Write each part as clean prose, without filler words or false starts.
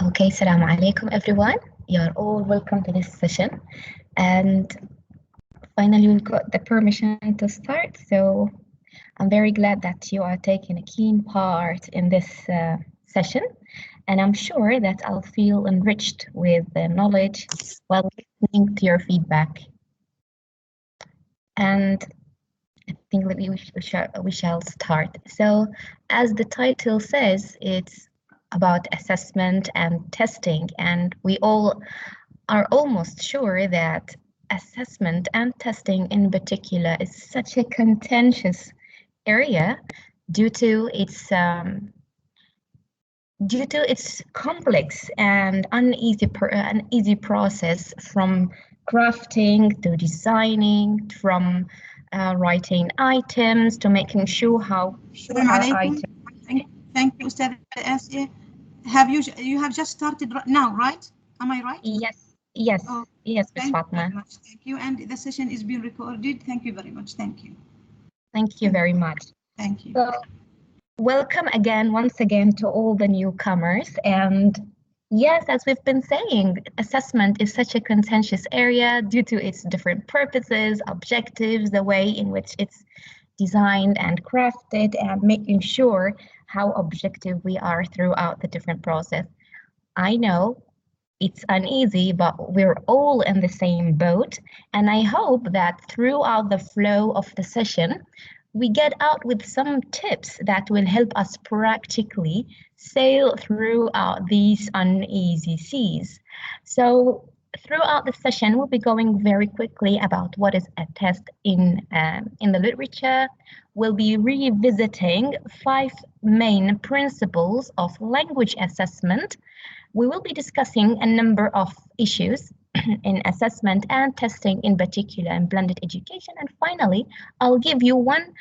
Okay, Assalamu alaikum everyone. You're all welcome to this session. And finally, we've got the permission to start. So I'm very glad that you are taking a keen part in this session. And I'm sure that I'll feel enriched with the knowledge while listening to your feedback. And I think we shall start. So as the title says, it's about assessment and testing, and we all are almost sure that assessment and testing in particular is such a contentious area due to its complex and uneasy process from crafting to designing, from writing items to making sure how our items. Thank you, Ustad Asya. You have just started now, right? Am I right? Yes, Oh, yes, Ms. thank Fatma. you very much. Thank you. And the session is being recorded. Thank you very much. Thank you. Thank you very much. Thank you. So, welcome once again to all the newcomers. And yes, as we've been saying, assessment is such a contentious area due to its different purposes, objectives, the way in which it's designed and crafted, and making sure how objective we are throughout the different process. I know it's uneasy, but we're all in the same boat. And I hope that throughout the flow of the session, we get out with some tips that will help us practically sail throughout these uneasy seas. So throughout the session, we'll be going very quickly about what is a test in the literature. We'll be revisiting 5 main principles of language assessment. We will be discussing a number of issues in assessment and testing in particular in blended education. And finally, I'll give you one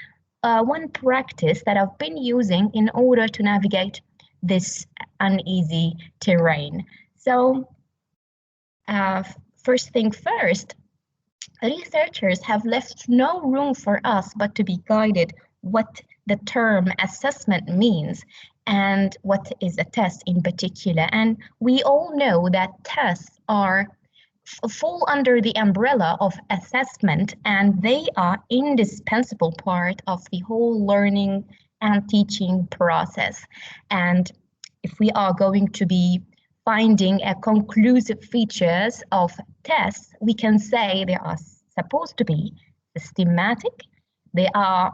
practice that I've been using in order to navigate this uneasy terrain. So first thing first, researchers have left no room for us but to be guided what the term assessment means and what is a test in particular. And we all know that tests fall under the umbrella of assessment, and they are indispensable part of the whole learning and teaching process. And if we are going to be finding a conclusive features of tests, we can say they are supposed to be systematic. They are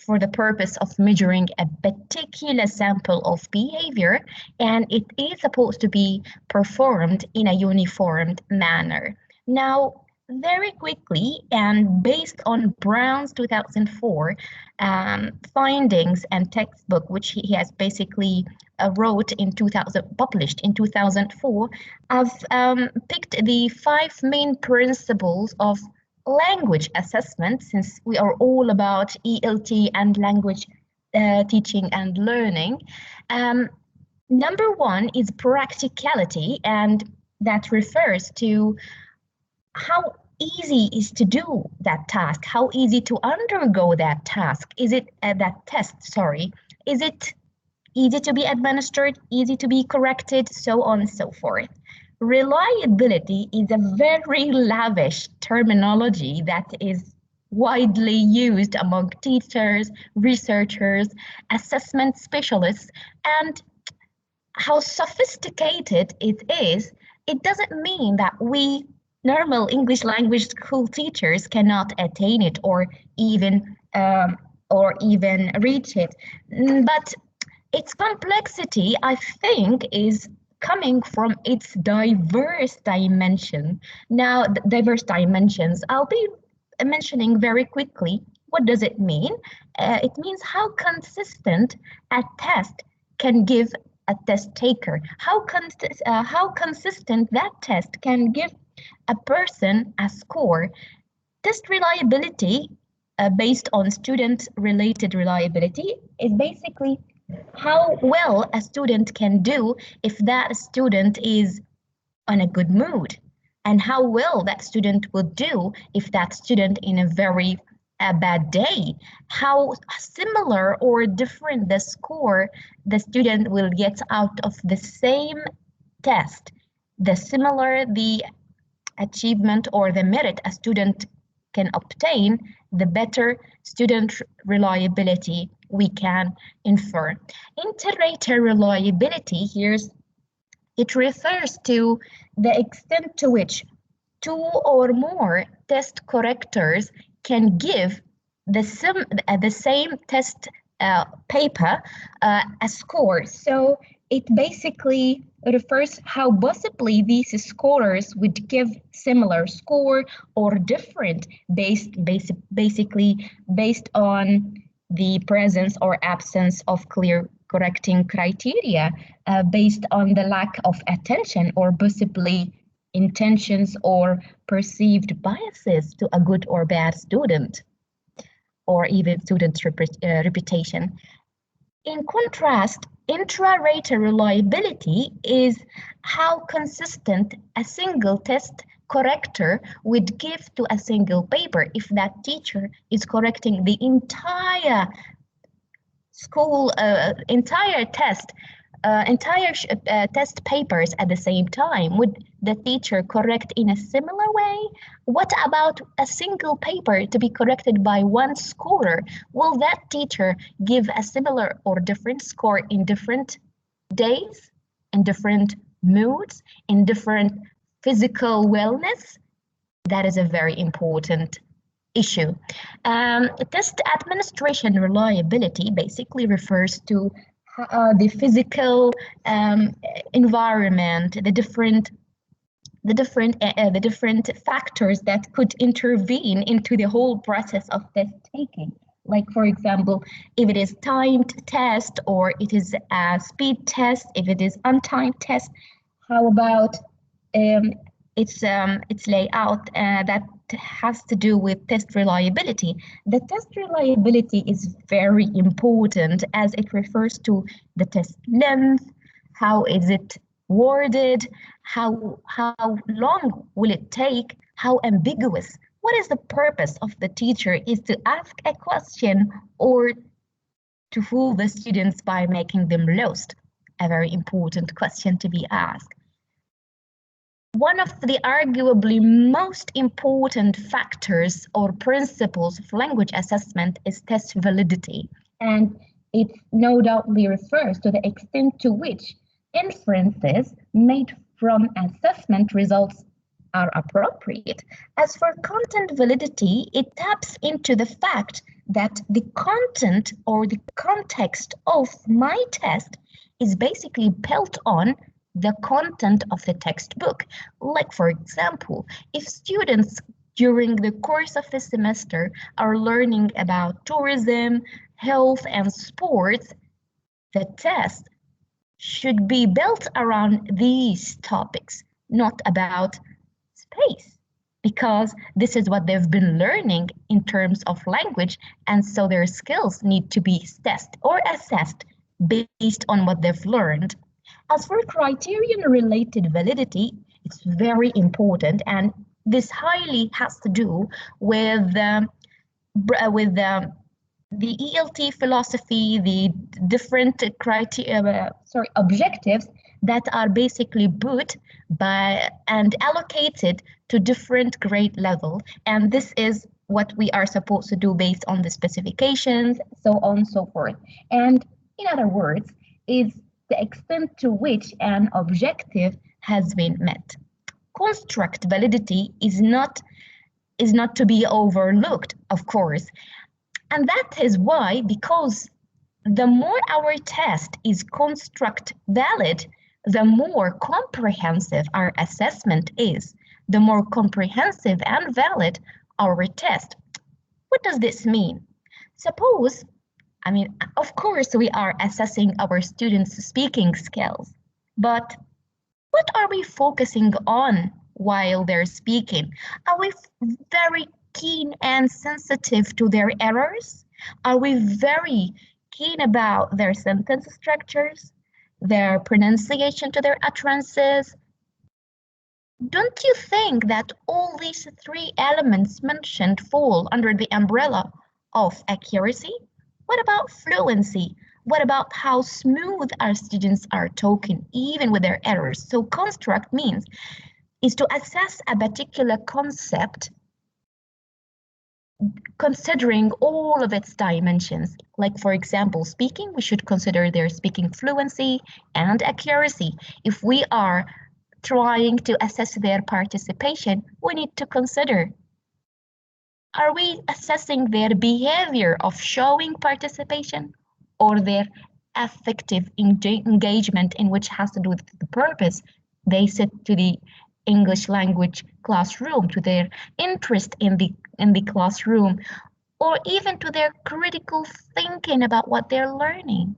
for the purpose of measuring a particular sample of behavior, and it is supposed to be performed in a uniform manner. Now, very quickly, and based on Brown's 2004 findings and textbook, which he has basically published in 2004, I've picked the 5 main principles of language assessment, since we are all about ELT and language teaching and learning. Number 1 is practicality, and that refers to how easy is to do that task, how easy to undergo that task. Is it that test, sorry, is it easy to be administered, easy to be corrected, so on and so forth. Reliability is a very lavish terminology that is widely used among teachers, researchers, assessment specialists, and how sophisticated it is, it doesn't mean that we normal English language school teachers cannot attain it or even reach it. But its complexity, I think, is coming from its diverse dimension. Now, diverse dimensions, I'll be mentioning very quickly. What does it mean? It means how consistent a test can give a test taker, how consistent that test can give a person a score. Test reliability, based on student-related reliability, is basically how well a student can do if that student is on a good mood, and how well that student will do if that student in a very bad day, how similar or different the score the student will get out of the same test, the similar the achievement or the merit a student can obtain, the better student reliability we can infer. Inter-rater reliability, it refers to the extent to which two or more test correctors can give the same test paper a score. So it basically refers how possibly these scorers would give similar score or different basically based on the presence or absence of clear correcting criteria, based on the lack of attention or possibly intentions or perceived biases to a good or bad student, or even student reputation. In contrast, intra-rater reliability is how consistent a single test corrector would give to a single paper if that teacher is correcting the entire school, entire test papers at the same time. Would the teacher correct in a similar way? What about a single paper to be corrected by one scorer? Will that teacher give a similar or different score in different days, in different moods, in different physical wellness? That is a very important issue. Test administration reliability basically refers to the physical environment, the different factors that could intervene into the whole process of test taking. Like, for example, if it is timed test or it is a speed test, if it is untimed test, how about its layout that has to do with test reliability. The test reliability is very important as it refers to the test length, how is it worded, how long will it take, how ambiguous. What is the purpose of the teacher? Is to ask a question or to fool the students by making them lost? A very important question to be asked. One of the arguably most important factors or principles of language assessment is test validity, and it no doubtly refers to the extent to which inferences made from assessment results are appropriate. As for content validity, it taps into the fact that the content or the context of my test is basically built on the content of the textbook. Like, for example, if students during the course of the semester are learning about tourism, health, and sports, the test should be built around these topics, not about space, because this is what they've been learning in terms of language, and so their skills need to be tested or assessed based on what they've learned. As for criterion-related validity, it's very important, and this highly has to do with the ELT philosophy, the different objectives that are basically put by and allocated to different grade level, and this is what we are supposed to do based on the specifications, so on and so forth. And in other words, is the extent to which an objective has been met. Construct validity is not to be overlooked, of course. And that is why, because the more our test is construct valid, the more comprehensive our assessment is, the more comprehensive and valid our test. What does this mean? Suppose, of course, we are assessing our students' speaking skills, but what are we focusing on while they're speaking? Are we very keen and sensitive to their errors? Are we very keen about their sentence structures, their pronunciation to their utterances? Don't you think that all these three elements mentioned fall under the umbrella of accuracy? What about fluency? What about how smooth our students are talking, even with their errors? So construct means is to assess a particular concept considering all of its dimensions. Like, for example, speaking, we should consider their speaking fluency and accuracy. If we are trying to assess their participation, we need to consider, are we assessing their behavior of showing participation or their affective engagement, in which has to do with the purpose they set to the English language classroom, to their interest in the classroom, or even to their critical thinking about what they're learning,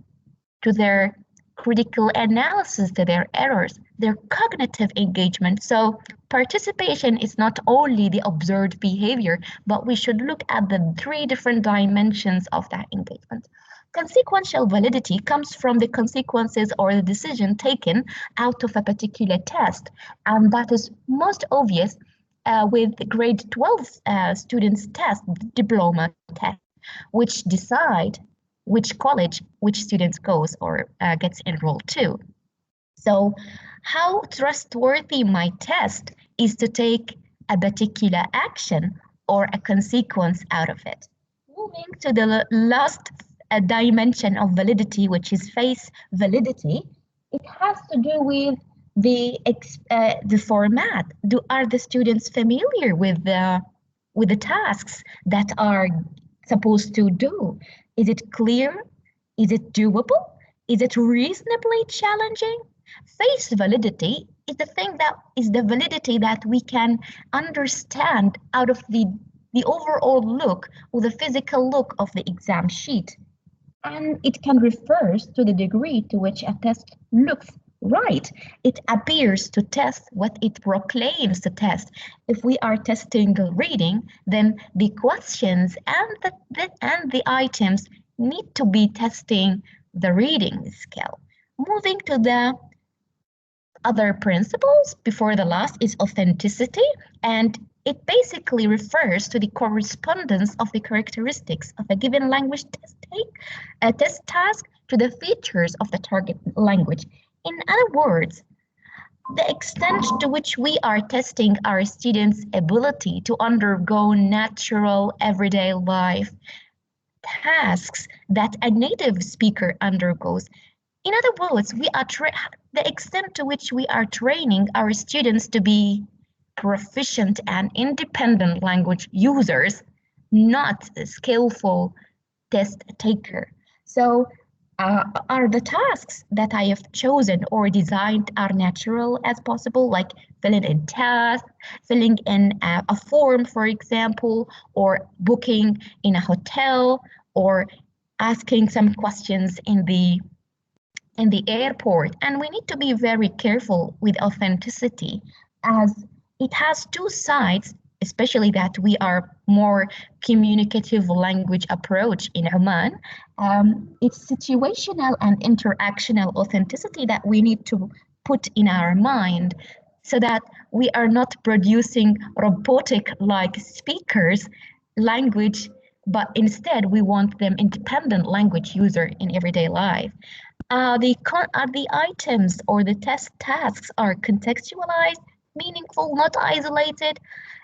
to their critical analysis, to their errors, their cognitive engagement. So participation is not only the observed behavior, but we should look at the three different dimensions of that engagement. Consequential validity comes from the consequences or the decision taken out of a particular test, and that is most obvious with the grade 12 students test, diploma test, which decide which college which students goes or gets enrolled to. So how trustworthy my test is to take a particular action or a consequence out of it. Moving to the last dimension of validity, which is face validity, it has to do with the format. Are the students familiar with the tasks that are supposed to do? Is it clear? Is it doable? Is it reasonably challenging? Face validity is the thing that is the validity that we can understand out of the overall look or the physical look of the exam sheet. And it can refer to the degree to which a test looks right. It appears to test what it proclaims to test. If we are testing reading, then the questions and the items need to be testing the reading skill. Moving to the other principles, before the last is authenticity, and it basically refers to the correspondence of the characteristics of a given language test task to the features of the target language. In other words, the extent to which we are testing our students' ability to undergo natural everyday life tasks that a native speaker undergoes. In other words, we are the extent to which we are training our students to be proficient and independent language users, not skillful test taker. So are the tasks that I have chosen or designed are natural as possible, like filling in tasks, filling in a form, for example, or booking in a hotel, or asking some questions in the airport. And we need to be very careful with authenticity, as it has two sides, especially that we are more communicative language approach in Oman. It's situational and interactional authenticity that we need to put in our mind so that we are not producing robotic like speakers language, but instead we want them independent language user in everyday life. The items or the test tasks are contextualized, meaningful, not isolated,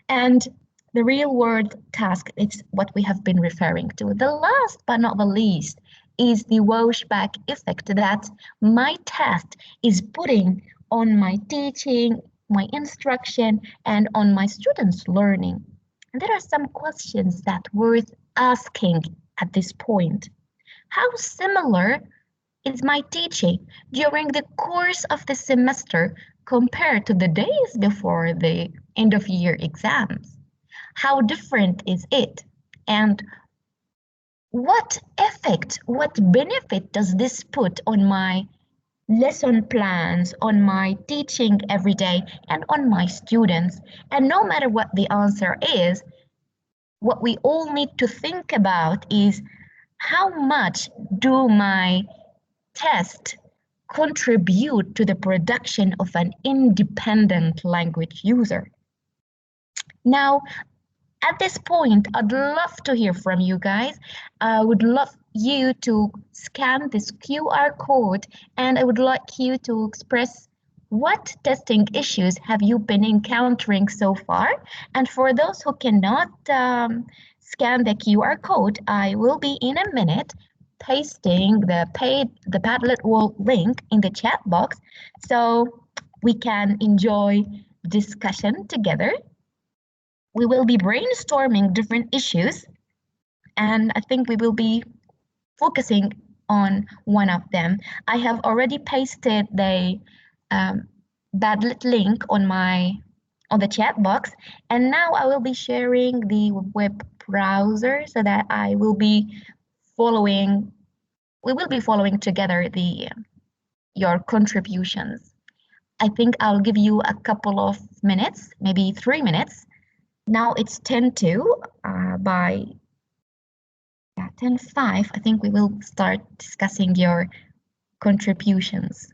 and the real world task, it's what we have been referring to. The last but not the least is the washback effect that my test is putting on my teaching, my instruction, and on my students' learning. And there are some questions that worth asking at this point. How similar is my teaching during the course of the semester compared to the days before the end of year exams? How different is it? And what effect, what benefit does this put on my lesson plans, on my teaching every day, and on my students? And no matter what the answer is, what we all need to think about is how much do my test contribute to the production of an independent language user? Now, At this point, I'd love to hear from you guys. I would love you to scan this QR code, and I would like you to express what testing issues have you been encountering so far. And for those who cannot scan the QR code, I will be in a minute pasting the Padlet wall link in the chat box so we can enjoy discussion together. We will be brainstorming different issues, and I think we will be focusing on one of them. I have already pasted the Padlet link on the chat box, and now I will be sharing the web browser so that we will be following together your contributions. I think I'll give you a couple of minutes, maybe 3 minutes. Now it's 10:02. By 10:05, I think we will start discussing your contributions.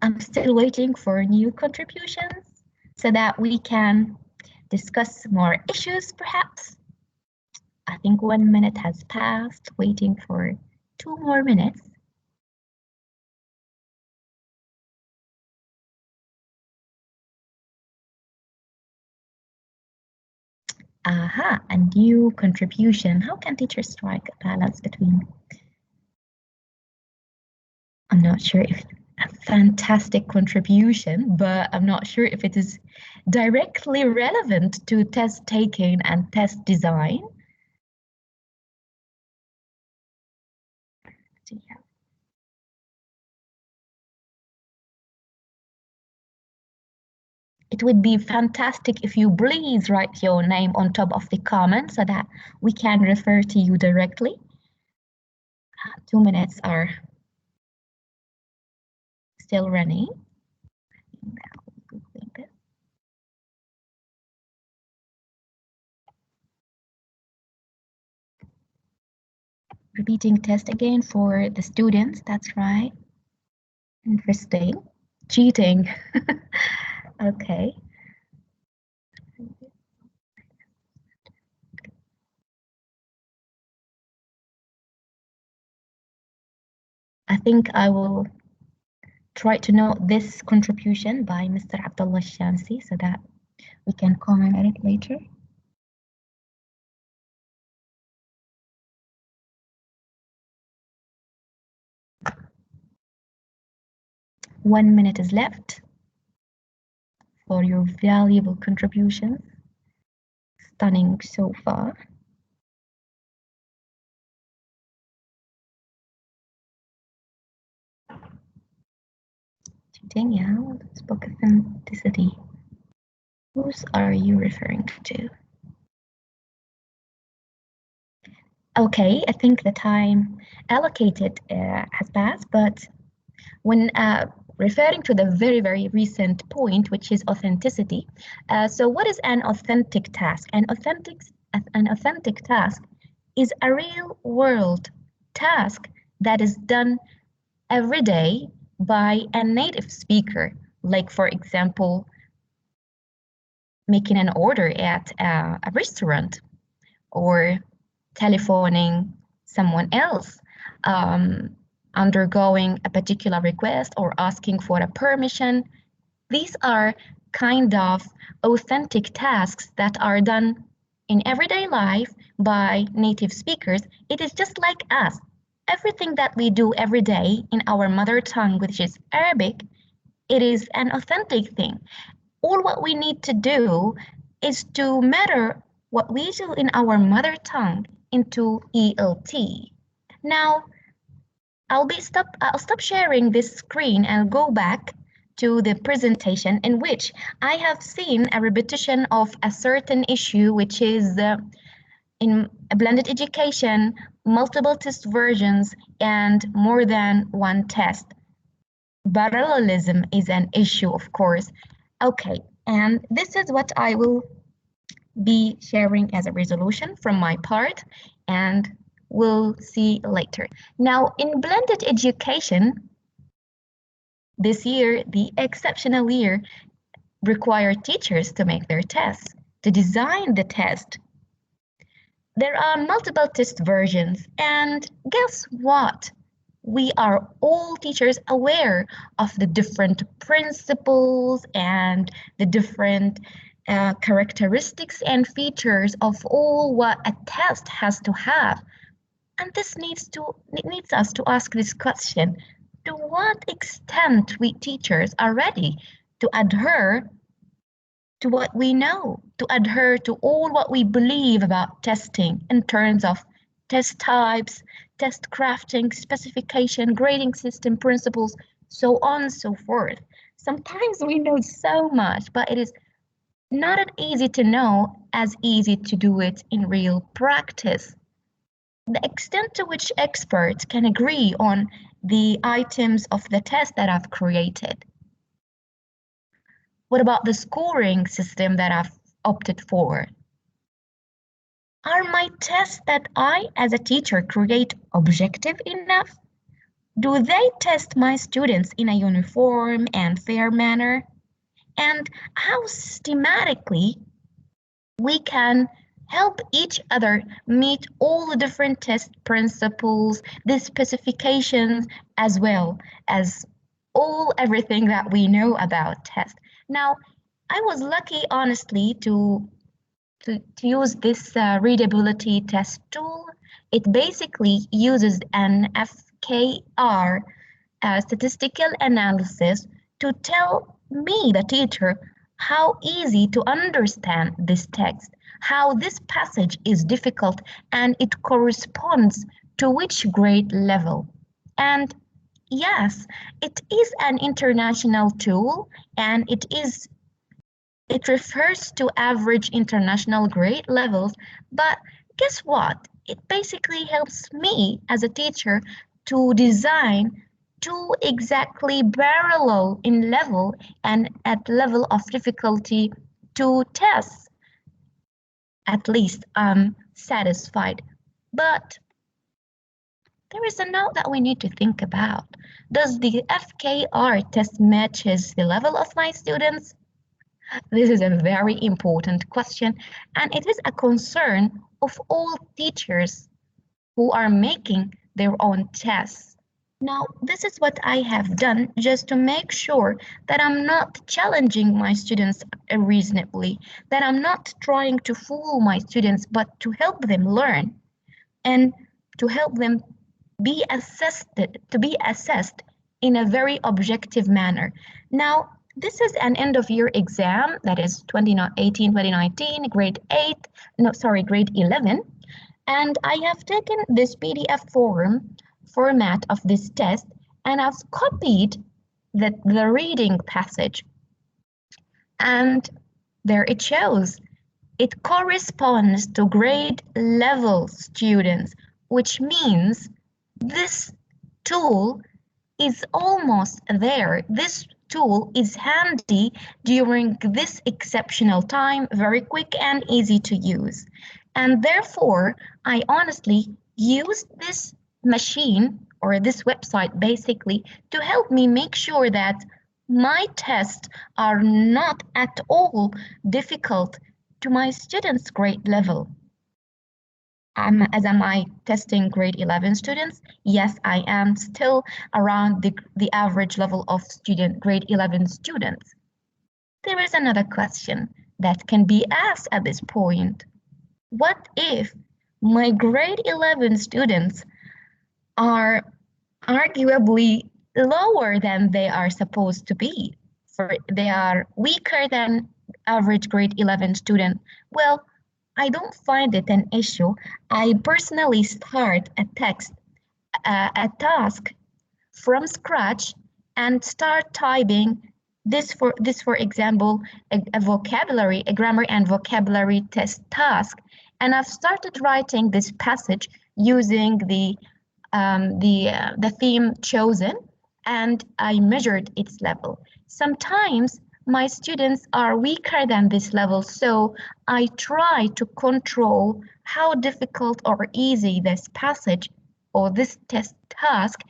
I'm still waiting for new contributions so that we can discuss more issues, perhaps. I think 1 minute has passed, waiting for 2 more minutes. Aha, a new contribution. How can teachers strike a balance between? I'm not sure if a fantastic contribution, but I'm not sure if it is directly relevant to test taking and test design. Yeah. It would be fantastic if you please write your name on top of the comment so that we can refer to you directly. 2 minutes are still running. Repeating test again for the students, that's right. Interesting. Cheating. Okay. I think I will try to note this contribution by Mr. Abdullah Shamsi so that we can comment on it later. One minute is left for your valuable contributions. Stunning so far. Cheating, yeah, spoke authenticity. Whose are you referring to? Okay, I think the time allocated has passed, but when referring to the very, very recent point, which is authenticity, so what is an authentic task? An authentic task is a real world task that is done every day by a native speaker, like for example, making an order at a restaurant or telephoning someone else, undergoing a particular request or asking for a permission. These are kind of authentic tasks that are done in everyday life by native speakers. It is just like us. Everything that we do every day in our mother tongue, which is Arabic, it is an authentic thing. All what we need to do is to matter what we do in our mother tongue into ELT. Now, I'll stop sharing this screen and go back to the presentation in which I have seen a repetition of a certain issue, which is in a blended education, multiple test versions, and more than one test. Parallelism is an issue, of course. Okay, and this is what I will be sharing as a resolution from my part, and we'll see later. Now, in blended education, this year, the exceptional year, required teachers to make their tests, to design the test. There are multiple test versions, and guess what? We are all teachers aware of the different principles and the different characteristics and features of all what a test has to have. And this needs us to ask this question: to what extent we teachers are ready to adhere to what we know, to adhere to all what we believe about testing in terms of test types, test crafting, specification, grading system, principles, so on and so forth. Sometimes we know so much, but it is not as easy to know as easy to do it in real practice. The extent to which experts can agree on the items of the test that I've created. What about the scoring system that I've opted for? Are my tests that I, as a teacher, create objective enough? Do they test my students in a uniform and fair manner? And how systematically we can help each other meet all the different test principles, the specifications, as well as everything that we know about tests. Now, I was lucky, honestly, to use this readability test tool. It basically uses an FKR statistical analysis to tell me, the teacher, how easy to understand this text, how this passage is difficult, and it corresponds to which grade level. And yes, it is an international tool, and it refers to average international grade levels, but guess what? It basically helps me as a teacher to design two exactly parallel in level and at level of difficulty two tests. At least I'm satisfied. But there is a note that we need to think about. Does the FKR test matches the level of my students? This is a very important question, and it is a concern of all teachers who are making their own tests. Now, this is what I have done just to make sure that I'm not challenging my students unreasonably, that I'm not trying to fool my students, but to help them learn and to help them be assessed in a very objective manner. Now, this is an end of year exam, that is 2018-2019, grade 11. And I have taken this PDF format of this test, and I've copied the reading passage. And there it shows. It corresponds to grade level students, which means this tool is almost there. This tool is handy during this exceptional time, very quick and easy to use. And therefore, I honestly used this machine or this website basically to help me make sure that my tests are not at all difficult to my students' grade level. Am I testing grade 11 students? Yes, I am still around the average level of grade 11 students. There is another question that can be asked at this point. What if my grade 11 students are arguably lower than they are supposed to be? They are weaker than average grade 11 student? Well, I don't find it an issue. I personally start a task from scratch and start typing For example, a vocabulary, a grammar and vocabulary test task. And I've started writing this passage using the theme chosen, and I measured its level. Sometimes my students are weaker than this level, so I try to control how difficult or easy this passage or this test task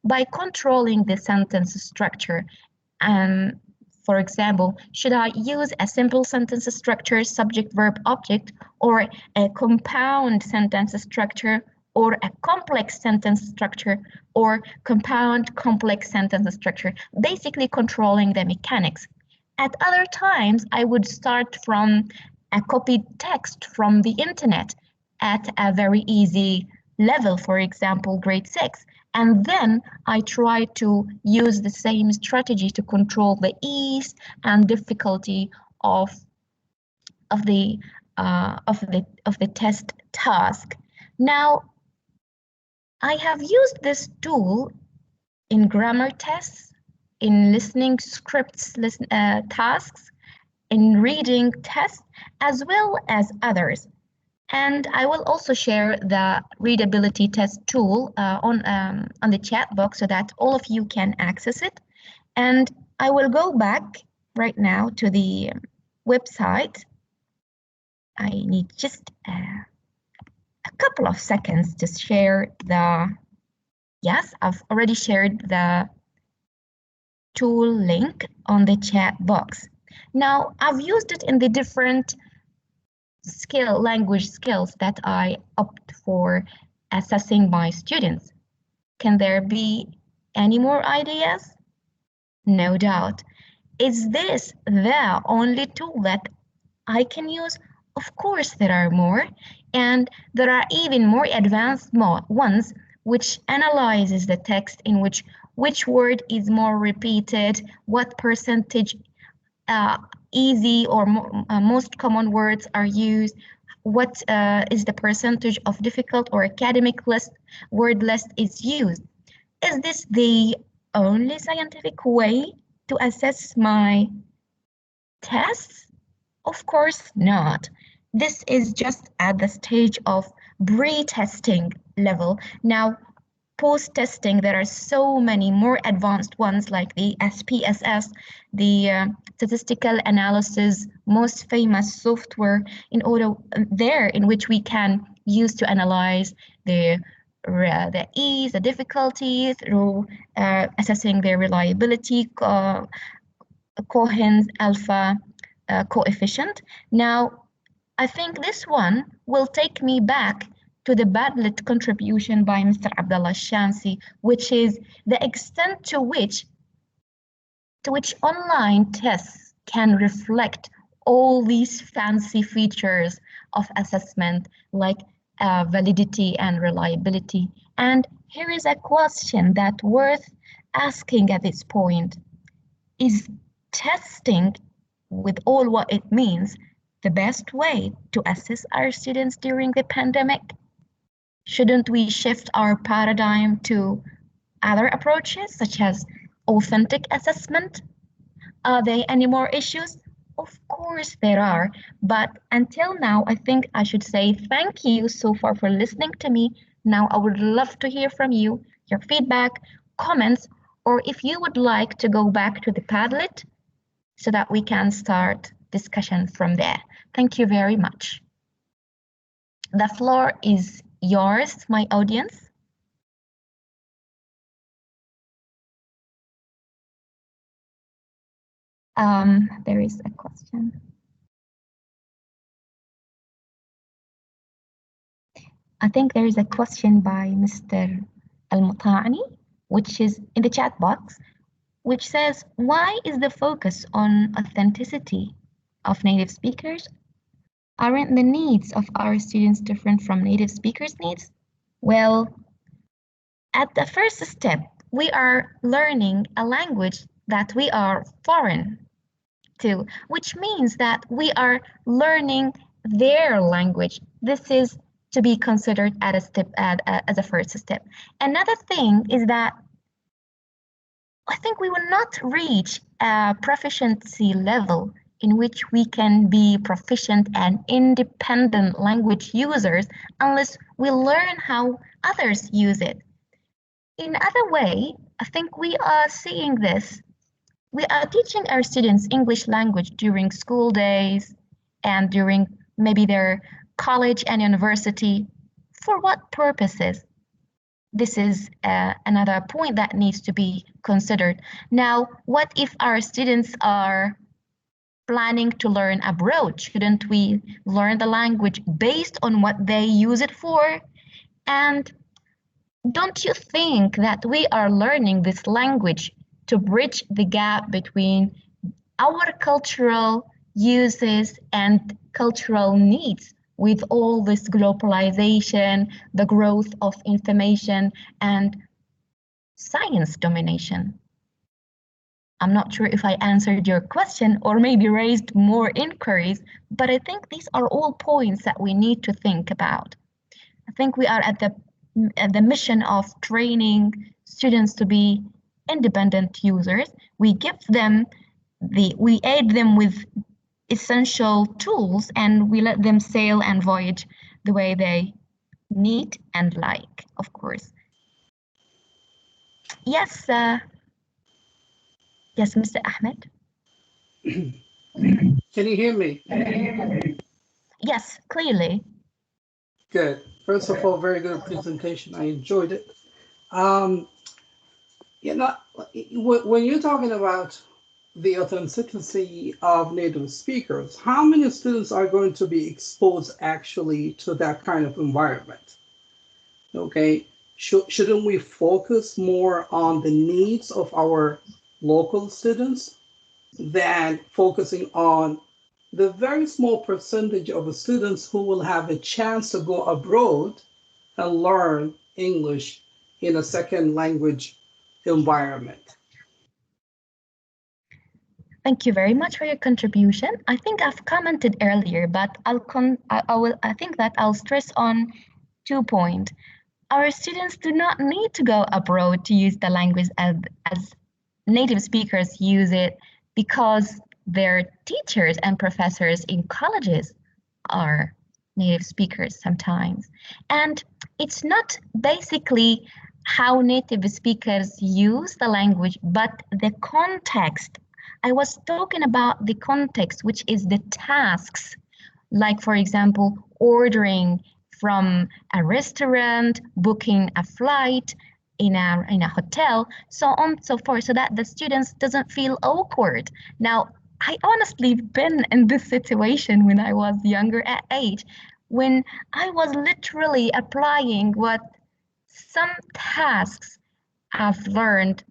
by controlling the sentence structure. And for example, should I use a simple sentence structure, subject, verb, object, or a compound sentence structure, or a complex sentence structure, or compound complex sentence structure, basically controlling the mechanics. At other times, I would start from a copied text from the internet at a very easy level, for example, grade 6. And then I try to use the same strategy to control the ease and difficulty of the test task. Now, I have used this tool in grammar tests, in listening scripts tasks, in reading tests, as well as others. And I will also share the readability test tool on the chat box so that all of you can access it. And I will go back right now to the website. I need just a couple of seconds to share yes, I've already shared the tool link on the chat box. Now, I've used it in the different language skills that I opt for assessing my students. Can there be any more ideas? No doubt. Is this the only tool that I can use? Of course there are more, and there are even more advanced ones which analyzes the text in which word is more repeated, what percentage easy or most common words are used, what is the percentage of difficult or academic word list is used. Is this the only scientific way to assess my tests? Of course not. This is just at the stage of pre-testing level. Now, post-testing, there are so many more advanced ones like the SPSS, the statistical analysis, most famous software in which we can use to analyze the ease, the difficulty through assessing their reliability, Cohen's alpha coefficient. Now, I think this one will take me back to the Padlet contribution by Mr. Abdullah Shamsi, which is the extent to which online tests can reflect all these fancy features of assessment like validity and reliability. And here is a question that's worth asking at this point. Is testing, with all what it means, the best way to assess our students during the pandemic? Shouldn't we shift our paradigm to other approaches, such as authentic assessment? Are there any more issues? Of course there are, but until now, I think I should say thank you so far for listening to me. Now I would love to hear from you, your feedback, comments, or if you would like to go back to the Padlet so that we can start discussion from there. Thank you very much. The floor is yours, my audience. There is a question. I think there is a question by Mr. Al-Muta'ani, which is in the chat box, which says, why is the focus on authenticity of native speakers? Aren't the needs of our students different from native speakers' needs? Well, at the first step, we are learning a language that we are foreign to, which means that we are learning their language. This is to be considered as a first step. Another thing is that I think we will not reach a proficiency level in which we can be proficient and independent language users unless we learn how others use it. In other way, I think we are seeing this. We are teaching our students English language during school days and during maybe their college and university. For what purposes? This is another point that needs to be considered. Now, what if our students are planning to learn abroad? Shouldn't we learn the language based on what they use it for? And don't you think that we are learning this language to bridge the gap between our cultural uses and cultural needs with all this globalization, the growth of information, and science domination? I'm not sure if I answered your question or maybe raised more inquiries, but I think these are all points that we need to think about. I think we are at the mission of training students to be independent users. We give them we aid them with essential tools and we let them sail and voyage the way they need and like, of course. Yes, yes, Mr. Ahmed. Can you hear me? Yes, clearly. Good. First of all, very good presentation. I enjoyed it. Um, you know, when you're talking about the authenticity of native speakers, how many students are going to be exposed actually to that kind of environment? Okay, shouldn't we focus more on the needs of our local students than focusing on the very small percentage of the students who will have a chance to go abroad and learn English in a second language environment? Thank you very much for your contribution. I think I've commented earlier, but I think that I'll stress on 2 points. Our students do not need to go abroad to use the language as native speakers use it because their teachers and professors in colleges are native speakers sometimes. And it's not basically how native speakers use the language, but the context. I was talking about the context, which is the tasks, like, for example, ordering from a restaurant, booking a flight in a hotel, so on so forth, so that the students doesn't feel awkward. Now, I honestly been in this situation when I was younger at age, when I was literally applying what some tasks I've learned,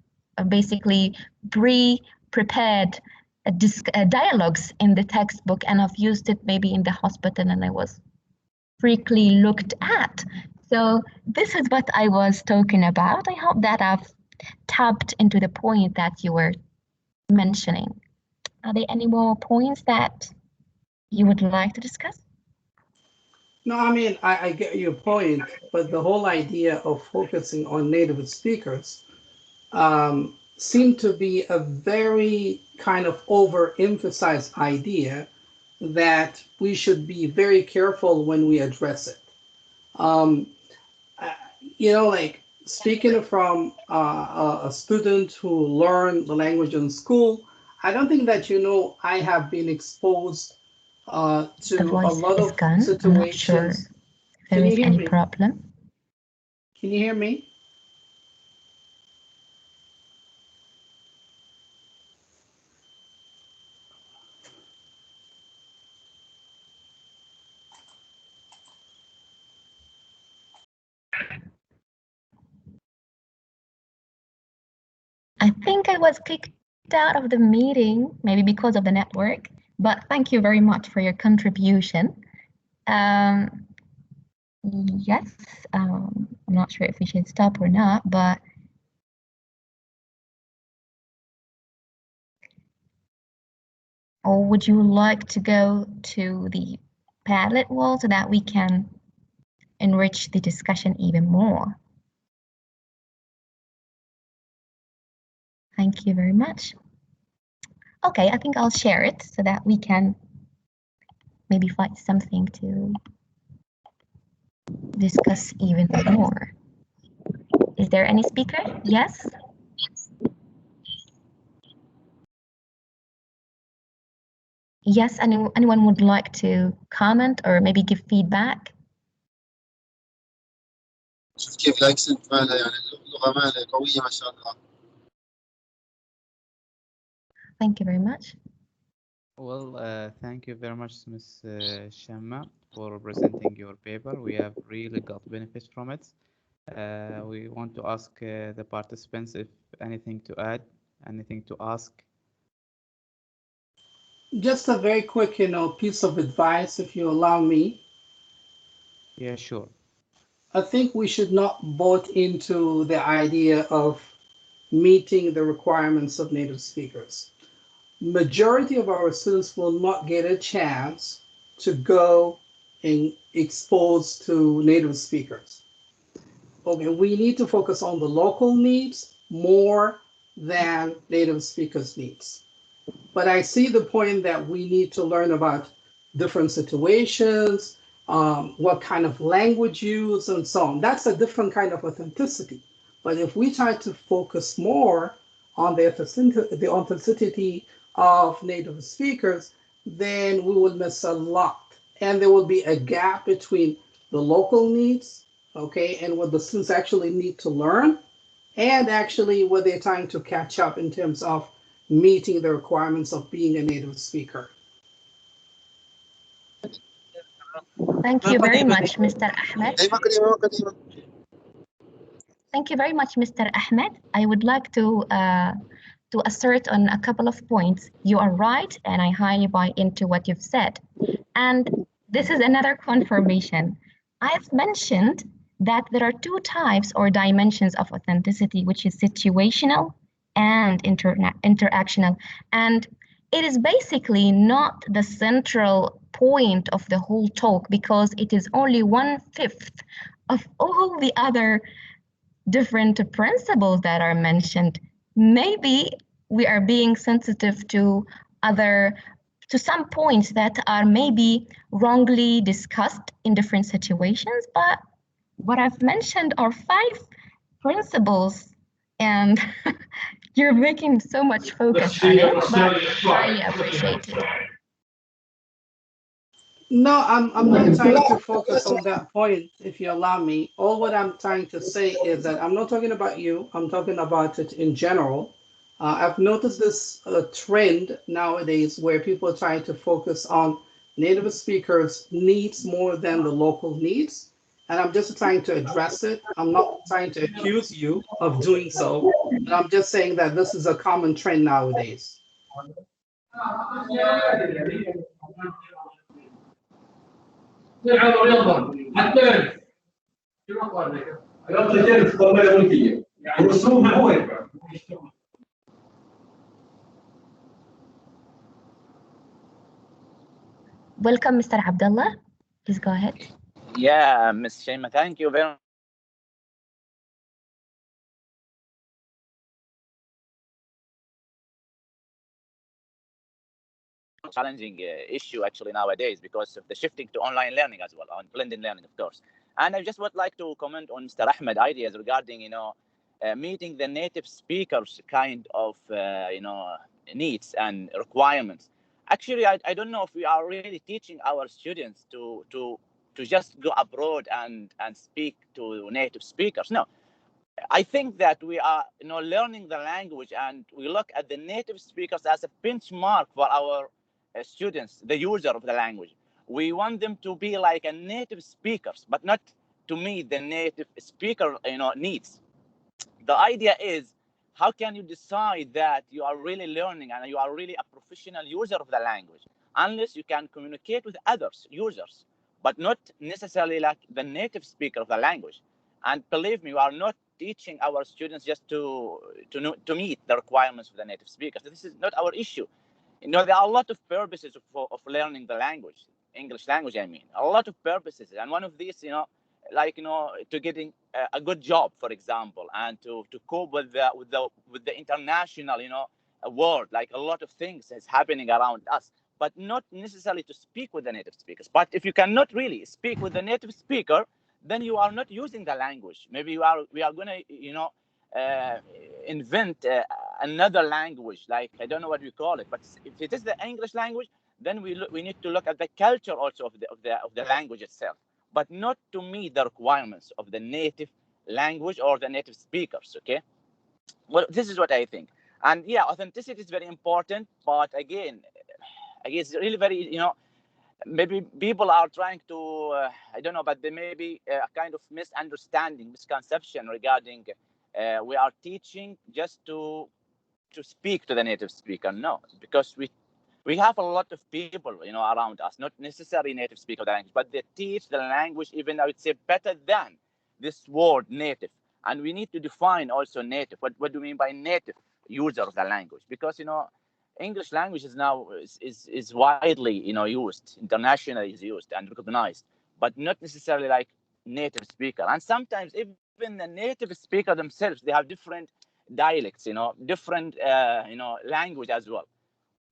basically pre-prepared dialogues in the textbook, and I've used it maybe in the hospital, and I was frequently looked at. So this is what I was talking about. I hope that I've tapped into the point that you were mentioning. Are there any more points that you would like to discuss? No, I mean, I get your point, but the whole idea of focusing on native speakers seem to be a very kind of overemphasized idea that we should be very careful when we address it. Um, like speaking from a student who learned the language in school, I don't think that I have been exposed The to a voice lot is of gone. I'm not sure situations. if there Can you is hear any me? problem. Can you hear me? I think I was kicked out of the meeting, maybe because of the network, but thank you very much for your contribution. Um, yes, I'm not sure if we should stop or not, but or would you like to go to the Padlet wall so that we can enrich the discussion even more? Thank you very much. Okay, I think I'll share it so that we can maybe find something to discuss even more. Is there any speaker? Yes? Yes, anyone would like to comment or maybe give feedback? شوف كيف الاكسنت مالها يعني اللغه مالها قويه ما شاء الله. Thank you very much. Well, thank you very much, Ms. Shamma, for presenting your paper. We have really got benefits from it. We want to ask the participants if anything to add, anything to ask. Just a very quick, piece of advice, if you allow me. Yeah, sure. I think we should not bought into the idea of meeting the requirements of native speakers. Majority of our students will not get a chance to go and expose to native speakers. Okay, we need to focus on the local needs more than native speakers' needs. But I see the point that we need to learn about different situations, what kind of language use, and so on. That's a different kind of authenticity. But if we try to focus more on the authenticity of native speakers, then we will miss a lot. And there will be a gap between the local needs, okay, and what the students actually need to learn, and actually what they're trying to catch up in terms of meeting the requirements of being a native speaker. Thank you very much, Mr. Ahmed. اي ما قديمه. Thank you very much, Mr. Ahmed. I would like to assert on a couple of points. You are right, and I highly buy into what you've said. And this is another confirmation. I've mentioned that there are two types or dimensions of authenticity, which is situational and interactional. And it is basically not the central point of the whole talk because it is only 1/5 of all the other different principles that are mentioned. Maybe we are being sensitive to some points that are maybe wrongly discussed in different situations, but what I've mentioned are 5 principles, and you're making so much focus on it, but highly appreciated. No, I'm not trying to focus on that point, if you allow me. All what I'm trying to say is that I'm not talking about you, I'm talking about it in general. I've noticed this trend nowadays where people are trying to focus on native speakers' needs more than the local needs. And I'm just trying to address it. I'm not trying to accuse you of doing so, but I'm just saying that this is a common trend nowadays. Welcome, Mr. Abdullah. Please go ahead. Yeah, Ms. Shaima, thank you very much. Challenging issue actually nowadays because of the shifting to online learning as well, on blended learning, of course. And I just would like to comment on Mr. Ahmed ideas regarding, meeting the native speakers kind of, needs and requirements. Actually, I don't know if we are really teaching our students to just go abroad and speak to native speakers. No, I think that we are, learning the language, and we look at the native speakers as a benchmark for our students, the user of the language. We want them to be like a native speakers, but not to meet the native speaker, needs. The idea is, how can you decide that you are really learning and you are really a professional user of the language, unless you can communicate with others, users, but not necessarily like the native speaker of the language. And believe me, we are not teaching our students just to meet the requirements of the native speakers. This is not our issue. There are a lot of purposes of learning the language, English language, I mean, a lot of purposes. And one of these, like, you know, to getting a good job, for example, and to cope with the international, you know, world. Like a lot of things is happening around us, but not necessarily to speak with the native speakers. But if you cannot really speak with the native speaker, then you are not using the language. Maybe we are going to, you know, invent another language, like I don't know what we call it, but if it is the English language, then we need to look at the culture also of the language itself, but not to meet the requirements of the native language or the native speakers. Okay, well, this is what I think. And yeah, authenticity is very important, but again, I guess really very, you know, maybe people are trying to I don't know, but there may be a kind of misconception regarding we are teaching just to speak to the native speaker. No, because we have a lot of people, you know, around us, not necessarily native speaker of the language, but they teach the language even, I would say, better than this word native. And we need to define also native. What do we mean by native user of the language? Because, you know, English language is now is widely, you know, used, internationally is used and recognized, but not necessarily like native speaker. And sometimes even the native speaker themselves, they have different dialects, you know, different you know, language as well.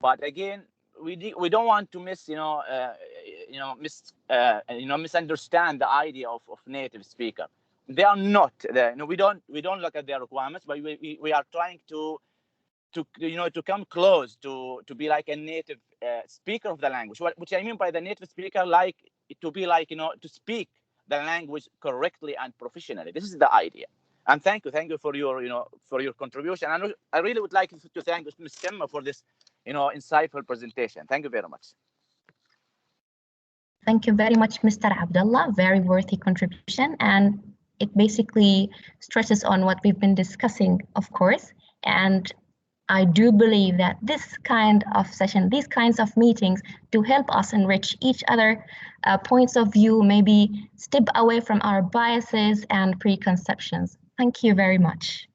But again, we don't want to misunderstand the idea of native speaker. They are not there. You know, we don't look at their requirements, but we are trying to you know, to come close to be like a native speaker of the language. Which I mean by the native speaker, like to be like, you know, to speak the language correctly and professionally. This is the idea. And thank you for your, you know, for your contribution. And I really would like to thank Ms. Shemma for this, you know, insightful presentation. Thank you very much. Thank you very much, Mr. Abdullah. Very worthy contribution, and it basically stresses on what we've been discussing, of course. And I do believe that this kind of session, these kinds of meetings, do help us enrich each other points of view, maybe step away from our biases and preconceptions. Thank you very much.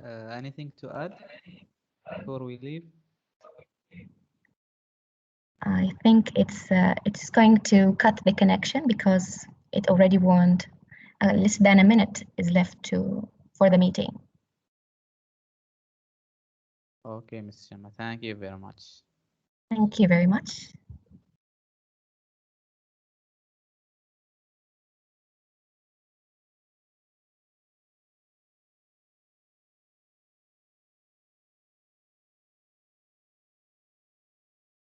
Anything to add before we leave? I think it's going to cut the connection because it already went less than a minute is left for the meeting. Okay, Ms. Shema, thank you very much. Thank you very much.